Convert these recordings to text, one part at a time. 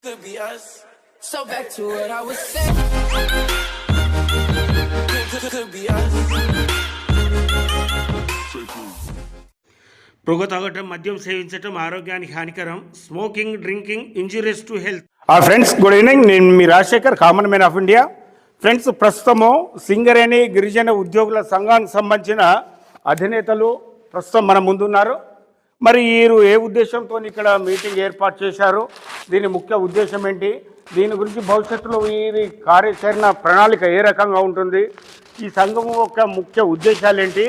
Could be us. So back to what I was saying. Could be us. పొగ తాగటం, మద్యం సేవించటం ఆరోగ్యానికి హానికరం. Smoking, drinking injurious to health. Friends, good evening. నేను మీ Rajasekhar, common man of India. Friends, ప్రస్తుతము సింగరేణి గిరిజన ఉద్యోగుల సంఘానికి సంబంధించిన అధినేతలు ప్రస్తుతం మన ముందున్నారు. మరి వీరు ఏ ఉద్దేశంతో ఇక్కడ మీటింగ్ ఏర్పాటు చేశారు, దీని ముఖ్య ఉద్దేశం ఏంటి, దీని గురించి భవిష్యత్తులో వీరి కార్యాచరణ ప్రణాళిక ఏ రకంగా ఉంటుంది, ఈ సంఘం యొక్క ముఖ్య ఉద్దేశాలు ఏంటి,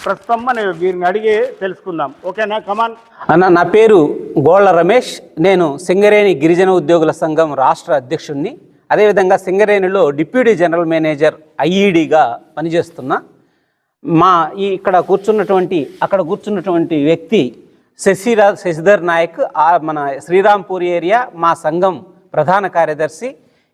ప్రస్తుతం మనం వీరిని అడిగి తెలుసుకుందాం. ఓకేనా? కమాన్ అన్న. నా పేరు గోళ్ల రమేష్. నేను సింగరేణి గిరిజన ఉద్యోగుల సంఘం రాష్ట్ర అధ్యక్షుడిని. అదేవిధంగా సింగరేణిలో డిప్యూటీ జనరల్ మేనేజర్ ఐఈడిగా పనిచేస్తున్నా. అక్కడ కూర్చున్నటువంటి వ్యక్తి శశిధర్ నాయక్, మన శ్రీరాంపూర్ ఏరియా మా సంఘం ప్రధాన కార్యదర్శి.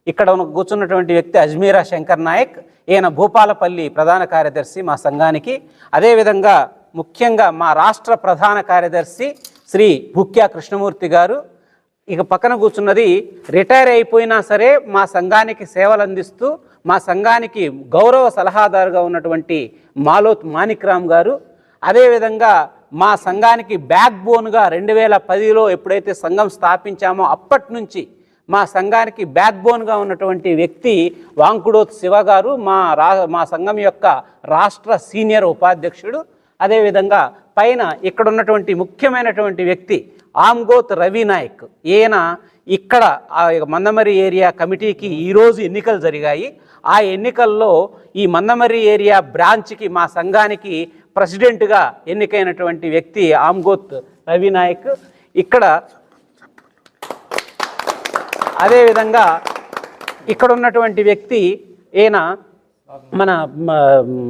ఇక్కడ కూర్చున్నటువంటి వ్యక్తి అజ్మీరా శంకర్ నాయక్, ఈయన భూపాలపల్లి ప్రధాన కార్యదర్శి మా సంఘానికి. అదేవిధంగా ముఖ్యంగా మా రాష్ట్ర ప్రధాన కార్యదర్శి శ్రీ భుక్యా కృష్ణమూర్తి గారు. ఇక పక్కన కూర్చున్నది రిటైర్ అయిపోయినా సరే మా సంఘానికి సేవలు అందిస్తూ మా సంఘానికి గౌరవ సలహాదారుగా ఉన్నటువంటి మాలోత్ మాణిక్రామ్ గారు. అదేవిధంగా మా సంఘానికి బ్యాక్ బోన్గా 2010లో ఎప్పుడైతే సంఘం స్థాపించామో అప్పటి నుంచి మా సంఘానికి బ్యాక్ బోన్గా ఉన్నటువంటి వ్యక్తి వాంకుడోత్ శివ గారు, మా సంఘం యొక్క రాష్ట్ర సీనియర్ ఉపాధ్యక్షుడు. అదేవిధంగా పైన ఇక్కడ ఉన్నటువంటి ముఖ్యమైనటువంటి వ్యక్తి ఆమ్గోత్ రవి నాయక్. ఈయన ఇక్కడ మందమరి ఏరియా కమిటీకి ఈరోజు ఎన్నికలు జరిగాయి. ఆ ఎన్నికల్లో ఈ మందమరి ఏరియా బ్రాంచ్కి మా సంఘానికి ప్రెసిడెంట్గా ఎన్నికైనటువంటి వ్యక్తి ఆమ్గోత్ రవి నాయక్. ఇక్కడ అదేవిధంగా ఇక్కడ ఉన్నటువంటి వ్యక్తి ఈయన మన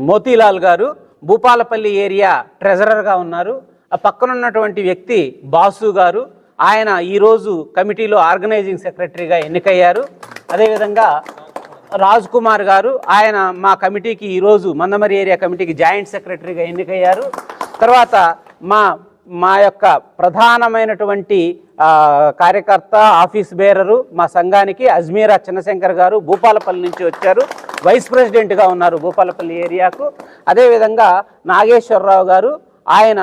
మోతీలాల్ గారు, భూపాలపల్లి ఏరియా ట్రెజరర్గా ఉన్నారు. ఆ పక్కన ఉన్నటువంటి వ్యక్తి బాసు గారు, ఆయన ఈరోజు కమిటీలో ఆర్గనైజింగ్ సెక్రటరీగా ఎన్నికయ్యారు. అదేవిధంగా రాజ్ కుమార్ గారు, ఆయన మా కమిటీకి ఈరోజు మందమరి ఏరియా కమిటీకి జాయింట్ సెక్రటరీగా ఎన్నికయ్యారు. తర్వాత మా యొక్క ప్రధానమైనటువంటి కార్యకర్త, ఆఫీస్ బేరరు మా సంఘానికి అజ్మీరా చిన్నశంకర్ గారు భూపాలపల్లి నుంచి వచ్చారు, వైస్ ప్రెసిడెంట్గా ఉన్నారు భూపాలపల్లి ఏరియాకు. అదేవిధంగా నాగేశ్వరరావు గారు, ఆయన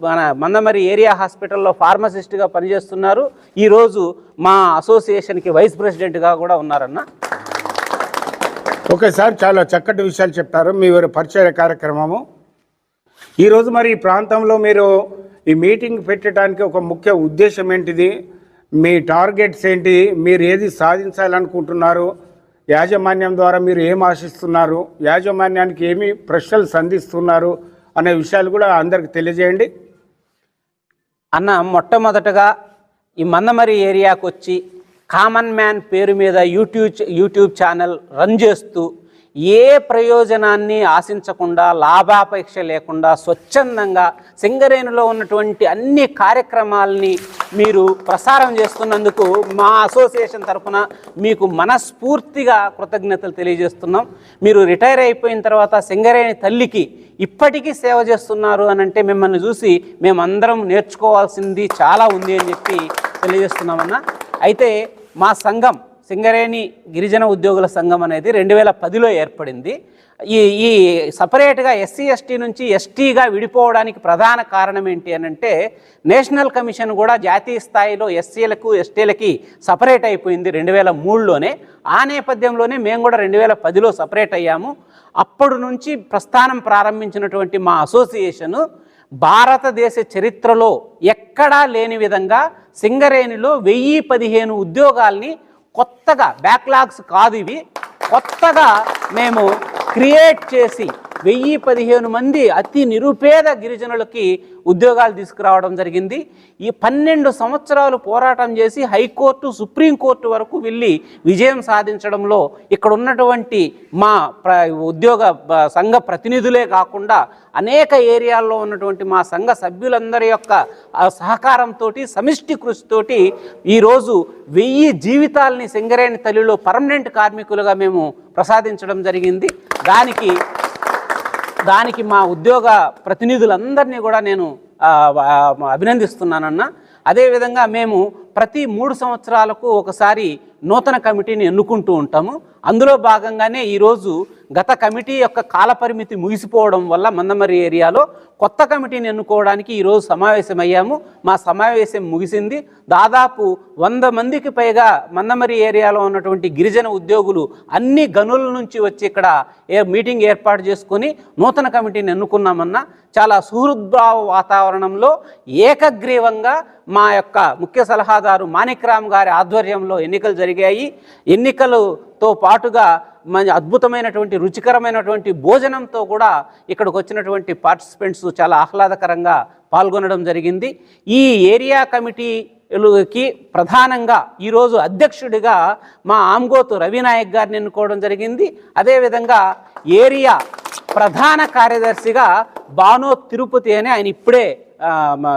మన మందమరి ఏరియా హాస్పిటల్లో ఫార్మసిస్ట్గా పనిచేస్తున్నారు. ఈరోజు మా అసోసియేషన్కి వైస్ ప్రెసిడెంట్గా కూడా ఉన్నారన్న. ఓకే సార్, చాలా చక్కటి విషయాలు చెప్తారు. మీ పరిచయ కార్యక్రమము ఈరోజు మరి ఈ ప్రాంతంలో మీరు ఈ మీటింగ్ పెట్టడానికి ఒక ముఖ్య ఉద్దేశం ఏంటిది, మీ టార్గెట్స్ ఏంటి, మీరు ఏది సాధించాలనుకుంటున్నారు, యాజమాన్యం ద్వారా మీరు ఏం ఆశిస్తున్నారు, యాజమాన్యానికి ఏమి ప్రశ్నలు సంధిస్తున్నారు అనే విషయాలు కూడా అందరికి తెలియజేయండి అన్న. మొట్టమొదటగా ఈ మందమరి ఏరియాకు వచ్చి కామన్ మ్యాన్ పేరు మీద యూట్యూబ్ ఛానల్ రన్ చేస్తూ ఏ ప్రయోజనాన్ని ఆశించకుండా, లాభాపేక్ష లేకుండా స్వచ్ఛందంగా సింగరేణిలో ఉన్నటువంటి అన్ని కార్యక్రమాలని మీరు ప్రసారం చేస్తున్నందుకు మా అసోసియేషన్ తరఫున మీకు మనస్ఫూర్తిగా కృతజ్ఞతలు తెలియజేస్తున్నాం. మీరు రిటైర్ అయిపోయిన తర్వాత సింగరేణి తల్లికి ఇప్పటికీ సేవ చేస్తున్నారు అని అంటే మిమ్మల్ని చూసి మేమందరం నేర్చుకోవాల్సింది చాలా ఉంది అని చెప్పి తెలియజేస్తున్నామన్నా. అయితే మా సంఘం సింగరేణి గిరిజన ఉద్యోగుల సంఘం అనేది 2010లో ఏర్పడింది. ఈ సపరేట్గా ఎస్సీ ఎస్టీ నుంచి ఎస్టీగా విడిపోవడానికి ప్రధాన కారణం ఏంటి అని అంటే నేషనల్ కమిషన్ కూడా జాతీయ స్థాయిలో ఎస్సీలకు ఎస్టీలకి సపరేట్ అయిపోయింది 2003లోనే. ఆ నేపథ్యంలోనే మేము కూడా 2010లో సపరేట్ అయ్యాము. అప్పటి నుంచి ప్రస్థానం ప్రారంభించినటువంటి మా అసోసియేషను భారతదేశ చరిత్రలో ఎక్కడా లేని విధంగా సింగరేణిలో 1015 ఉద్యోగాల్ని కొత్తగా, బ్యాక్లాగ్స్ కాదు ఇవి, కొత్తగా మేము క్రియేట్ చేసి 1015 మంది అతి నిరుపేద గిరిజనులకి ఉద్యోగాలు తీసుకురావడం జరిగింది. ఈ 12 సంవత్సరాలు పోరాటం చేసి హైకోర్టు, సుప్రీంకోర్టు వరకు వెళ్ళి విజయం సాధించడంలో ఇక్కడ ఉన్నటువంటి మా ఉద్యోగ సంఘ ప్రతినిధులే కాకుండా అనేక ఏరియాల్లో ఉన్నటువంటి మా సంఘ సభ్యులందరి యొక్క సహకారంతో, సమిష్టి కృషితోటి ఈరోజు 1000 జీవితాలని సింగరేణి తల్లిలో పర్మనెంట్ కార్మికులుగా మేము ప్రసాదించడం జరిగింది. దానికి మా ఉద్యోగ ప్రతినిధులందరినీ కూడా నేను అభినందిస్తున్నానన్న. అదేవిధంగా మేము ప్రతి 3 సంవత్సరాలకు ఒకసారి నూతన కమిటీని ఎన్నుకుంటూ ఉంటాము. అందులో భాగంగానే ఈరోజు గత కమిటీ యొక్క కాలపరిమితి ముగిసిపోవడం వల్ల మందమర్రి ఏరియాలో కొత్త కమిటీని ఎన్నుకోవడానికి ఈరోజు సమావేశమయ్యాము. మా సమావేశం ముగిసింది. దాదాపు 100 మందికి పైగా మందమర్రి ఏరియాలో ఉన్నటువంటి గిరిజన ఉద్యోగులు అన్ని గనుల నుంచి వచ్చి ఇక్కడ మీటింగ్ ఏర్పాటు చేసుకొని నూతన కమిటీని ఎన్నుకున్నామన్నా. చాలా సుహృద్భావ వాతావరణంలో ఏకగ్రీవంగా మా యొక్క ముఖ్య సలహాదారు మాణిక్రామ్ గారి ఆధ్వర్యంలో ఎన్నికలు జరిగాయి. ఎన్నికలతో పాటుగా మన అద్భుతమైనటువంటి రుచికరమైనటువంటి భోజనంతో కూడా ఇక్కడికి వచ్చినటువంటి పార్టిసిపెంట్స్ చాలా ఆహ్లాదకరంగా పాల్గొనడం జరిగింది. ఈ ఏరియా కమిటీకి ప్రధానంగా ఈరోజు అధ్యక్షుడిగా మా ఆమ్గోతు రవినాయక్ గారిని ఎన్నుకోవడం జరిగింది. అదేవిధంగా ఏరియా ప్రధాన కార్యదర్శిగా బానో తిరుపతి అని ఆయన ఇప్పుడే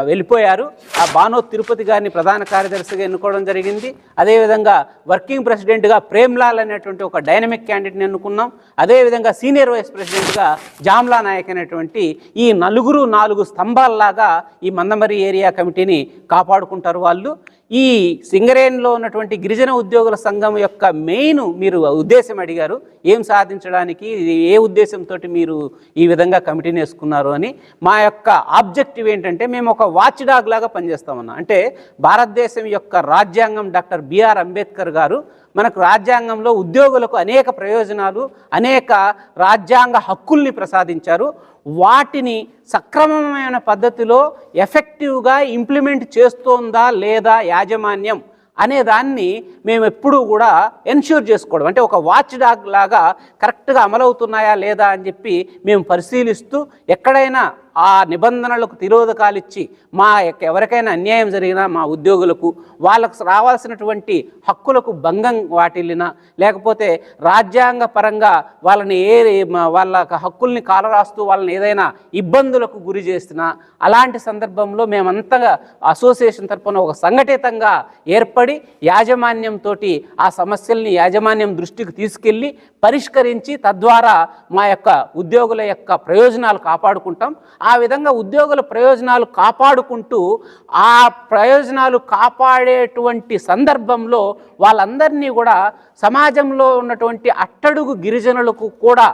వెళ్ళిపోయారు. ఆ బానో తిరుపతి గారిని ప్రధాన కార్యదర్శిగా ఎన్నుకోవడం జరిగింది. అదేవిధంగా వర్కింగ్ ప్రెసిడెంట్గా ప్రేమ్లాల్ అనేటువంటి ఒక డైనమిక్ క్యాండిడేట్ని ఎన్నుకున్నాం. అదేవిధంగా సీనియర్ వైస్ ప్రెసిడెంట్గా జామ్లా నాయక్ అనేటువంటి ఈ 4 స్తంభాల్లాగా ఈ మందమర్రి ఏరియా కమిటీని కాపాడుకుంటారు వాళ్ళు. ఈ సింగరేణిలో ఉన్నటువంటి గిరిజన ఉద్యోగుల సంఘం యొక్క మెయిన్ మీరు ఉద్దేశం అడిగారు, ఏం సాధించడానికి, ఏ ఉద్దేశంతో మీరు ఈ విధంగా కమిటీని వేసుకున్నారు అని. మా యొక్క ఆబ్జెక్టివ్ ఏంటంటే మేము ఒక వాచ్ డాగ్ లాగా పనిచేస్తామన్నా. అంటే భారతదేశం యొక్క రాజ్యాంగం డాక్టర్ బిఆర్ అంబేద్కర్ గారు మనకు రాజ్యాంగంలో ఉద్యోగులకు అనేక ప్రయోజనాలు, అనేక రాజ్యాంగ హక్కుల్ని ప్రసాదించారు. వాటిని సక్రమమైన పద్ధతిలో ఎఫెక్టివ్గా ఇంప్లిమెంట్ చేస్తోందా లేదా యాజమాన్యం అనే దాన్ని మేము ఎప్పుడూ కూడా ఎన్ష్యూర్ చేసుకోవడం, అంటే ఒక వాచ్ డాగ్ లాగా కరెక్ట్గా అమలవుతున్నాయా లేదా అని చెప్పి మేము పరిశీలిస్తూ ఎక్కడైనా ఆ నిబంధనలకు తిరోధకాలు ఇచ్చి ఎవరికైనా అన్యాయం జరిగినా మా ఉద్యోగులకు వాళ్ళకు రావాల్సినటువంటి హక్కులకు భంగం వాటిల్లినా, లేకపోతే రాజ్యాంగ పరంగా వాళ్ళని వాళ్ళ హక్కుల్ని కాలరాస్తూ వాళ్ళని ఏదైనా ఇబ్బందులకు గురి చేసినా, అలాంటి సందర్భంలో మేమంతగా అసోసియేషన్ తరఫున ఒక సంఘటితంగా ఏర్పడి యాజమాన్యంతో ఆ సమస్యల్ని యాజమాన్యం దృష్టికి తీసుకెళ్ళి పరిష్కరించి తద్వారా మా యొక్క ఉద్యోగుల యొక్క ప్రయోజనాలు కాపాడుకుంటాం. ఆ విధంగా ఉద్యోగుల ప్రయోజనాలు కాపాడుకుంటూ ఆ ప్రయోజనాలు కాపాడేటువంటి సందర్భంలో వాళ్ళందరినీ కూడా సమాజంలో ఉన్నటువంటి అట్టడుగు గిరిజనులకు కూడా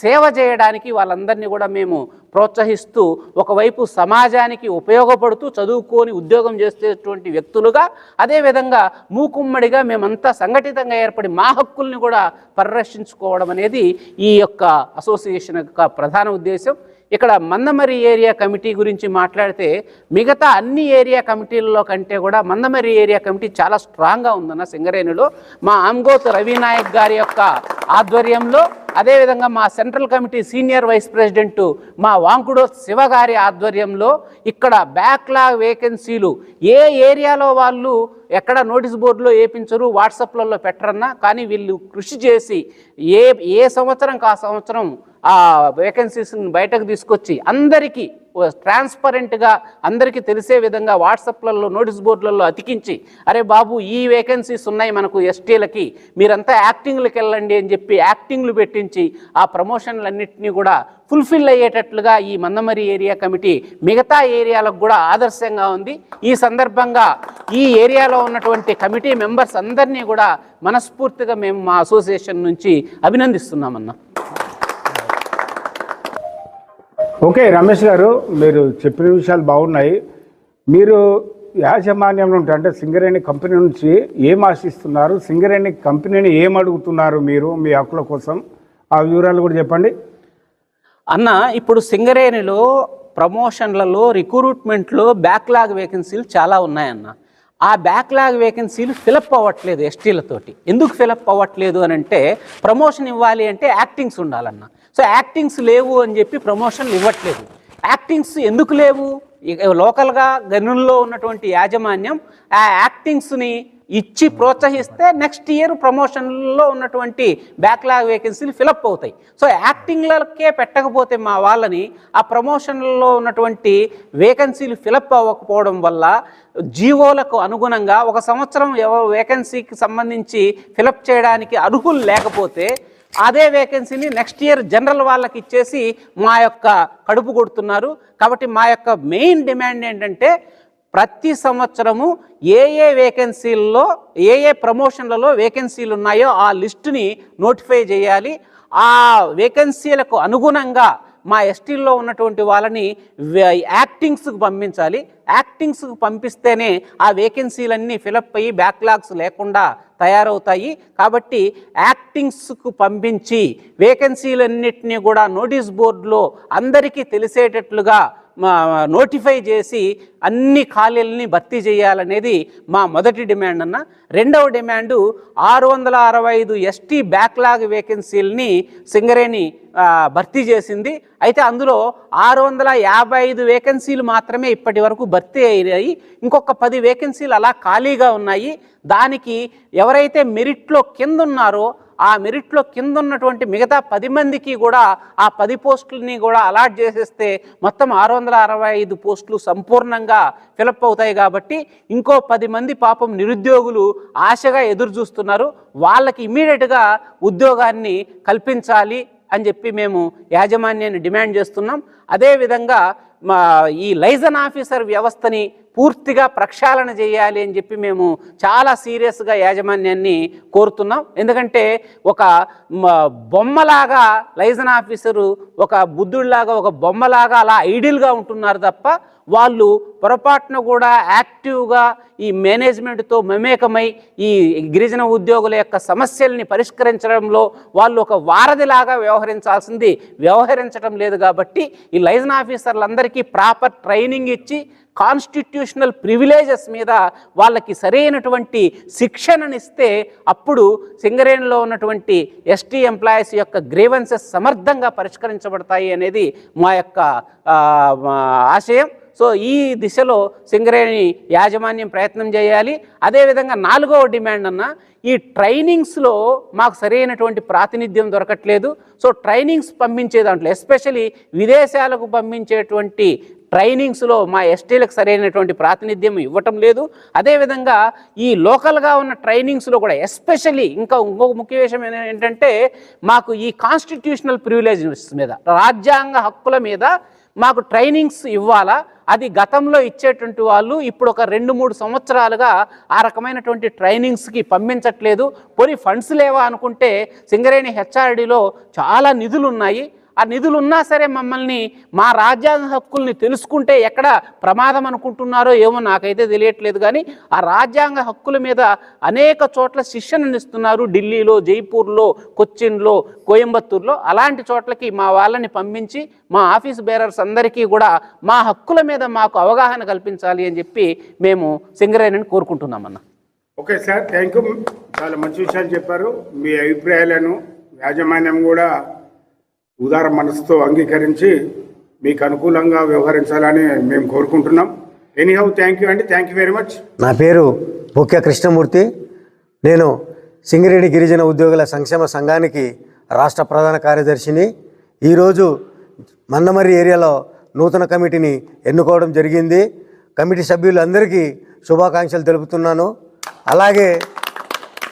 సేవ చేయడానికి వాళ్ళందరినీ కూడా మేము ప్రోత్సహిస్తూ ఒకవైపు సమాజానికి ఉపయోగపడుతూ చదువుకొని ఉద్యోగం చేసేటువంటి వ్యక్తులుగా, అదేవిధంగా మూకుమ్మడిగా మేమంతా సంఘటితంగా ఏర్పడి మా హక్కుల్ని కూడా పరిరక్షించుకోవడం అనేది ఈ యొక్క అసోసియేషన్ యొక్క ప్రధాన ఉద్దేశం. ఇక్కడ మందమర్రి ఏరియా కమిటీ గురించి మాట్లాడితే మిగతా అన్ని ఏరియా కమిటీల్లో కంటే కూడా మందమర్రి ఏరియా కమిటీ చాలా స్ట్రాంగ్గా ఉందన్న సింగరేణిలో. మా ఆమ్గోత్ రవినాయక్ గారి యొక్క ఆధ్వర్యంలో, అదేవిధంగా మా central committee senior vice president మా వాంకుడో శివ గారి ఆధ్వర్యంలో ఇక్కడ బ్యాక్లాగ్ వేకెన్సీలు ఏ ఏరియాలో వాళ్ళు ఎక్కడ నోటీస్ బోర్డులో వేయించరు, వాట్సాప్లలో పెట్టరన్నా, కానీ వీళ్ళు కృషి చేసి ఏ సంవత్సరంకి ఆ సంవత్సరం ఆ వేకెన్సీస్ని బయటకు తీసుకొచ్చి అందరికీ ట్రాన్స్పరెంట్గా అందరికీ తెలిసే విధంగా వాట్సాప్లలో నోటీస్ బోర్డులలో అతికించి, అరే బాబు ఈ వేకెన్సీస్ ఉన్నాయి మనకు ఎస్టీలకి, మీరంతా యాక్టింగ్లకు వెళ్ళండి అని చెప్పి యాక్టింగ్లు పెట్టించి ఆ ప్రమోషన్లన్నింటినీ కూడా ఫుల్ఫిల్ అయ్యేటట్లుగా ఈ మందమర్రి ఏరియా కమిటీ మిగతా ఏరియాలకు కూడా ఆదర్శంగా ఉంది. ఈ సందర్భంగా ఈ ఏరియాలో ఉన్నటువంటి కమిటీ మెంబర్స్ అందరినీ కూడా మనస్ఫూర్తిగా మేము మా అసోసియేషన్ నుంచి అభినందిస్తున్నామన్నా. ఓకే రమేష్ గారు, మీరు చెప్పిన విషయాలు బాగున్నాయి. మీరు యాజమాన్యం నుండి అంటే సింగరేణి కంపెనీ నుంచి ఏం ఆశిస్తున్నారు, సింగరేణి కంపెనీని ఏం అడుగుతున్నారు మీరు మీ హక్కుల కోసం, ఆ వివరాలు కూడా చెప్పండి అన్న. ఇప్పుడు సింగరేణిలో ప్రమోషన్లలో రిక్రూట్మెంట్లో బ్యాక్లాగ్ వేకెన్సీలు చాలా ఉన్నాయన్న. ఆ బ్యాక్లాగ్ వేకెన్సీలు ఫిలప్ అవ్వట్లేదు ఎస్టీలతోటి. ఎందుకు ఫిలప్ అవ్వట్లేదు అని అంటే ప్రమోషన్ ఇవ్వాలి అంటే యాక్టింగ్స్ ఉండాలన్న. సో యాక్టింగ్స్ లేవు అని చెప్పి ప్రమోషన్లు ఇవ్వట్లేదు. యాక్టింగ్స్ ఎందుకు లేవు? లోకల్గా గనుల్లో ఉన్నటువంటి యాజమాన్యం ఆ యాక్టింగ్స్ని ఇచ్చి ప్రోత్సహిస్తే నెక్స్ట్ ఇయర్ ప్రమోషన్లో ఉన్నటువంటి బ్యాక్లాగ్ వేకెన్సీలు ఫిలప్ అవుతాయి. సో యాక్టింగ్లకే పెట్టకపోతే మా వాళ్ళని ఆ ప్రమోషన్లో ఉన్నటువంటి వేకెన్సీలు ఫిలప్ అవ్వకపోవడం వల్ల జీవోలకు అనుగుణంగా ఒక సంవత్సరం వేకెన్సీకి సంబంధించి ఫిలప్ చేయడానికి అర్హులు లేకపోతే అదే వేకెన్సీని నెక్స్ట్ ఇయర్ జనరల్ వాళ్ళకి ఇచ్చేసి మా యొక్క కడుపు కొడుతున్నారు. కాబట్టి మా యొక్క మెయిన్ డిమాండ్ ఏంటంటే ప్రతి సంవత్సరము ఏ వేకెన్సీల్లో ఏ ప్రమోషన్లలో వేకెన్సీలు ఉన్నాయో ఆ లిస్టుని నోటిఫై చేయాలి. ఆ వేకెన్సీలకు అనుగుణంగా మా ఎస్టీల్లో ఉన్నటువంటి వాళ్ళని యాక్టింగ్స్కి పంపించాలి. యాక్టింగ్స్కి పంపిస్తేనే ఆ వేకెన్సీలన్నీ ఫిలప్ అయ్యి బ్యాక్లాగ్స్ లేకుండా తయారవుతాయి. కాబట్టి యాక్టింగ్స్కు పంపించి వేకెన్సీలన్నింటినీ కూడా నోటీస్ బోర్డులో అందరికీ తెలిసేటట్లుగా నోటిఫై చేసి అన్ని ఖాళీలని భర్తీ చేయాలనేది మా మొదటి డిమాండ్ అన్న. రెండవ డిమాండు 665 ఎస్టీ బ్యాక్లాగ్ వేకెన్సీలని సింగరేణి భర్తీ చేసింది. అయితే అందులో 655 వేకెన్సీలు మాత్రమే ఇప్పటి వరకు భర్తీ అయ్యాయి. ఇంకొక 10 వేకెన్సీలు అలా ఖాళీగా ఉన్నాయి. దానికి ఎవరైతే మెరిట్లో కింద ఉన్నారో ఆ మెరిట్లో కింద ఉన్నటువంటి మిగతా 10 మందికి కూడా ఆ 10 పోస్టులని కూడా అలాట్ చేసేస్తే మొత్తం 665 పోస్టులు సంపూర్ణంగా ఫిలప్ అవుతాయి. కాబట్టి ఇంకో 10 మంది పాపం నిరుద్యోగులు ఆశగా ఎదురు చూస్తున్నారు. వాళ్ళకి ఇమ్మీడియట్గా ఉద్యోగాన్ని కల్పించాలి అని చెప్పి మేము యాజమాన్యాన్ని డిమాండ్ చేస్తున్నాం. అదేవిధంగా ఈ లైజన్ ఆఫీసర్ వ్యవస్థని పూర్తిగా ప్రక్షాళన చేయాలి అని చెప్పి మేము చాలా సీరియస్గా యాజమాన్యాన్ని కోరుతున్నాం. ఎందుకంటే ఒక బొమ్మలాగా లైజన్ ఆఫీసరు ఒక బుద్ధుడిలాగా ఒక బొమ్మలాగా అలా ఐడియల్గా ఉంటున్నారు తప్ప వాళ్ళు పొరపాటున కూడా యాక్టివ్గా ఈ మేనేజ్మెంట్తో మమేకమై ఈ గిరిజన ఉద్యోగుల యొక్క సమస్యల్ని పరిష్కరించడంలో వాళ్ళు ఒక వారధిలాగా వ్యవహరించడం లేదు. కాబట్టి ఈ లైజన్ ఆఫీసర్లందరికీ ప్రాపర్ ట్రైనింగ్ ఇచ్చి కాన్స్టిట్యూషనల్ ప్రివిలేజెస్ మీద వాళ్ళకి సరైనటువంటి శిక్షణనిస్తే అప్పుడు సింగరేణిలో ఉన్నటువంటి ఎస్టీ ఎంప్లాయీస్ యొక్క గ్రీవెన్సెస్ సమర్థంగా పరిష్కరించబడతాయి అనేది మా యొక్క ఆశయం. సో ఈ దిశలో సింగరేణి యాజమాన్యం ప్రయత్నం చేయాలి. అదేవిధంగా 4వ డిమాండ్ అన్న, ఈ ట్రైనింగ్స్లో మాకు సరైనటువంటి ప్రాతినిధ్యం దొరకట్లేదు. సో ట్రైనింగ్స్ పంపించే దాంట్లో ఎస్పెషలీ విదేశాలకు పంపించేటువంటి ట్రైనింగ్స్లో మా ఎస్టీలకు సరైనటువంటి ప్రాతినిధ్యం ఇవ్వటం లేదు. అదేవిధంగా ఈ లోకల్గా ఉన్న ట్రైనింగ్స్లో కూడా ఎస్పెషలీ ఇంకొక ముఖ్య విషయం ఏంటంటే మాకు ఈ కాన్స్టిట్యూషనల్ ప్రివిలేజెస్ మీద రాజ్యాంగ హక్కుల మీద మాకు ట్రైనింగ్స్ ఇవ్వాలా. అది గతంలో ఇచ్చేటువంటి వాళ్ళు ఇప్పుడు ఒక 2-3 సంవత్సరాలుగా ఆ రకమైనటువంటి ట్రైనింగ్స్కి పంపించట్లేదు. పోనీ ఫండ్స్ లేవా అనుకుంటే సింగరేణి హెచ్ఆర్డీలో చాలా నిధులు ఉన్నాయి. ఆ నిధులు ఉన్నా సరే మమ్మల్ని మా రాజ్యాంగ హక్కుల్ని తెలుసుకుంటే ఎక్కడ ప్రమాదం అనుకుంటున్నారో ఏమో నాకైతే తెలియట్లేదు. కానీ ఆ రాజ్యాంగ హక్కుల మీద అనేక చోట్ల శిక్షణనిస్తున్నారు. ఢిల్లీలో, జైపూర్లో, కొచ్చిన్లో, కోయంబత్తూర్లో అలాంటి చోట్లకి మా వాళ్ళని పంపించి మా ఆఫీస్ బేరర్స్ అందరికీ కూడా మా హక్కుల మీద మాకు అవగాహన కల్పించాలి అని చెప్పి మేము సింగరేణిని కోరుకుంటున్నామన్న. Okay sir, thank you. చాలా మంచి విషయాలు చెప్పారు. మీ అభిప్రాయాలను యాజమాన్యం కూడా ఉదార మనసుతో అంగీకరించి మీకు అనుకూలంగా వ్యవహరించాలని మేము కోరుకుంటున్నాం. ఎనీహౌ థ్యాంక్ యూ అండి, థ్యాంక్ యూ వెరీ మచ్. నా పేరు బొక్య కృష్ణమూర్తి. నేను సింగరేణి గిరిజన ఉద్యోగుల సంక్షేమ సంఘానికి రాష్ట్ర ప్రధాన కార్యదర్శిని. ఈరోజు మందమర్రి ఏరియాలో నూతన కమిటీని ఎన్నుకోవడం జరిగింది. కమిటీ సభ్యులందరికీ శుభాకాంక్షలు తెలుపుతున్నాను. అలాగే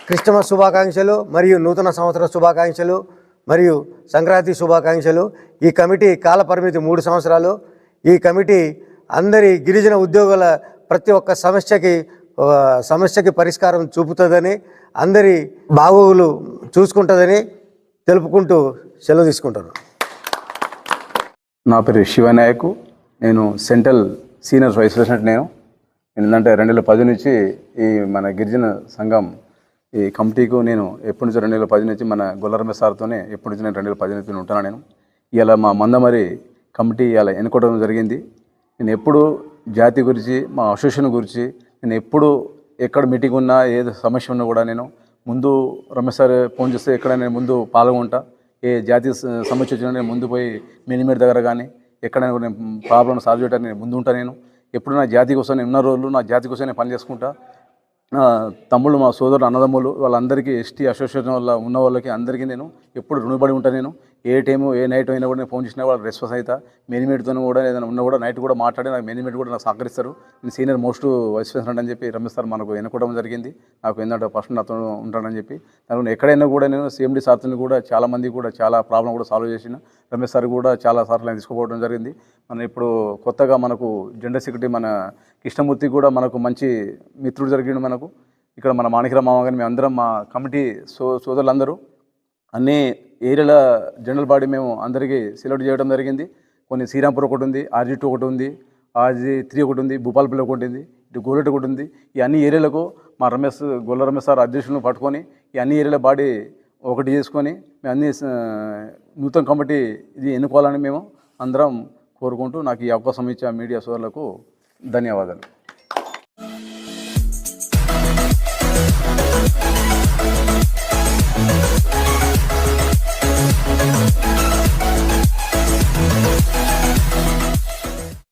క్రిస్టమస్ శుభాకాంక్షలు మరియు నూతన సంవత్సర శుభాకాంక్షలు మరియు సంక్రాంతి శుభాకాంక్షలు. ఈ కమిటీ కాల పరిమితి 3 సంవత్సరాలు. ఈ కమిటీ అందరి గిరిజన ఉద్యోగుల ప్రతి ఒక్క సమస్యకి పరిష్కారం చూపుతుందని, అందరి బాగోగులు చూసుకుంటుందని తెలుపుకుంటూ సెలవు తీసుకుంటాను. నా పేరు శివనాయకు. నేను సెంట్రల్ సీనియర్ వైస్ ప్రెసిడెంట్. నేను ఏంటంటే 2010 నుంచి ఈ మన గిరిజన సంఘం ఈ కమిటీకు నేను ఎప్పటి నుంచో 2010 నుంచి మన గొల్లరమ్మ సార్తోనే ఎప్పటి నుంచి నేను 2010 నుంచి ఉంటున్నాను. నేను ఇలా మా మందమరి కమిటీ ఇలా ఎన్నుకోవడం జరిగింది. నేను ఎప్పుడు జాతి గురించి, మా అసోసియేషన్ గురించి నేను ఎప్పుడు ఎక్కడ మీటింగ్ ఉన్నా, ఏదో సమస్య ఉన్నా కూడా నేను ముందు రమేష్ సార్ ఫోన్ చేస్తే ఎక్కడ నేను ముందు పాల్గొంటా. ఏ జాతీయ సమస్య వచ్చినా నేను ముందు పోయి మినిమేట్ దగ్గర కానీ ఎక్కడైనా నేను ప్రాబ్లమ్ సాల్వ్ చేయడానికి నేను ముందు ఉంటాను. నేను ఎప్పుడు నా జాతి కోసం నేను ఉన్న రోజులు నా జాతి కోసం నేను పని చేసుకుంటా. తమ్ముళ్ళు, మా సోదరులు, అన్నదమ్ములు వాళ్ళందరికీ ఎస్టీ అసోసియేషన్ వల్ల ఉన్న వాళ్ళకి అందరికీ నేను ఎప్పుడు రుణపడి ఉంటాను. నేను ఏ టైము ఏ నైట్ అయినా కూడా నేను ఫోన్ చేసినా కూడా రెస్పాన్స్ అవుతా. మేనేజ్మెంట్తో కూడా ఏదైనా ఉన్నా కూడా నైట్ కూడా మాట్లాడి నాకు మేనేజ్మెంట్ కూడా నాకు సహకరిస్తారు. నేను సీనియర్ మోస్ట్ వైస్ ప్రెసిడెంట్ అని చెప్పి రమేష్ సార్ మనకు ఎన్నుకోవడం జరిగింది. నాకు ఏంటంటే ఫస్ట్ నాతో ఉంటాడని చెప్పి దాని ఎక్కడైనా కూడా నేను CMD సార్తో కూడా చాలామంది కూడా చాలా ప్రాబ్లం కూడా సాల్వ్ చేసిన. రమేష్ సార్ కూడా చాలా సార్లు నేను తీసుకుపోవడం జరిగింది. మన ఇప్పుడు కొత్తగా మనకు జనరల్ సెక్రటరీ మన కృష్ణమూర్తి కూడా మనకు మంచి మిత్రుడు జరిగిండు. మనకు ఇక్కడ మన మాణిక్యరావు మామ కానీ మేమందరం మా కమిటీ సోదరులందరూ అన్ని ఏరియాల జనరల్ బాడీ మేము అందరికీ సెలెక్ట్ చేయడం జరిగింది. కొన్ని శ్రీరాంపూర్ ఒకటి ఉంది, RG2 ఒకటి ఉంది, RG3 ఒకటి ఉంది, భూపాలపల్లి ఒకటి ఉంది, ఇటు గోలెట్ ఒకటి ఉంది. ఈ అన్ని ఏరియాలకు మా గొల్ల రమేష్ సార్ అధ్యక్షులను పట్టుకొని ఈ అన్ని ఏరియాల బాడీ ఒకటి చేసుకొని మేము అన్ని నూతన కమిటీ ఇది ఎన్నుకోవాలని మేము అందరం కోరుకుంటూ నాకు ఈ అవకాశం ఇచ్చే మీడియా సోదరులకు ధన్యవాదాలు.